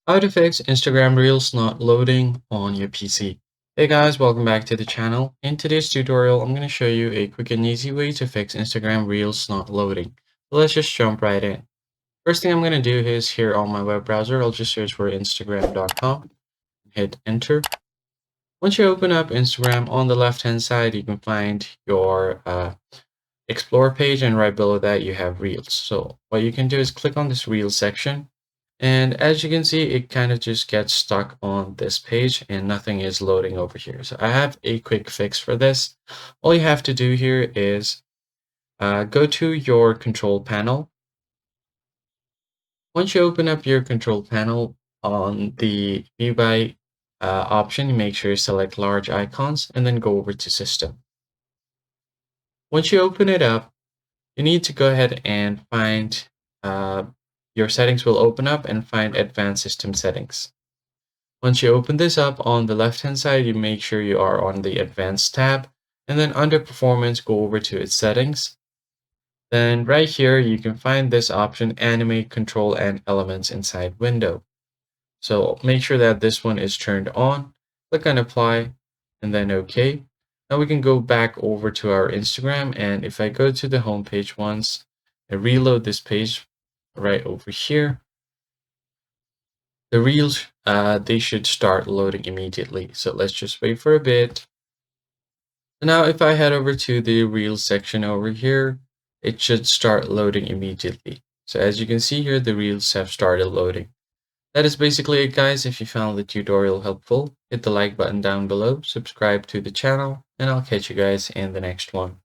How to fix Instagram Reels not loading on your PC. Hey guys, welcome back to the channel. In today's tutorial, I'm going to show you a quick and easy way to fix Instagram Reels not loading. So let's just jump right in. First thing I'm going to do is here on my web browser, I'll just search for instagram.com, hit enter. Once you open up Instagram, on the left hand side, you can find your explore page, and right below that you have Reels. So what you can do is click on this Reels section. And as you can see, it kind of just gets stuck on this page and nothing is loading over here. So I have a quick fix for this. All you have to do here is go to your control panel. Once you open up your control panel on the view by option, you make sure you select large icons and then go over to system. Once you open it up, you need to go ahead and find uh, your settings will open up and find advanced system settings. Once you open this up on the left hand side, you make sure you are on the advanced tab, and then under performance, go over to its settings. Then right here, you can find this option, animate control and elements inside window. So make sure that this one is turned on, click on apply, and then okay. Now we can go back over to our Instagram, and if I go to the home page once, and reload this page right over here, the reels they should start loading immediately. So let's just wait for a bit. Now if I head over to the reels section over here, it should start loading immediately. So as you can see here, the reels have started loading. That is basically it, guys. If you found the tutorial helpful, hit the like button down below, subscribe to the channel, and I'll catch you guys in the next one.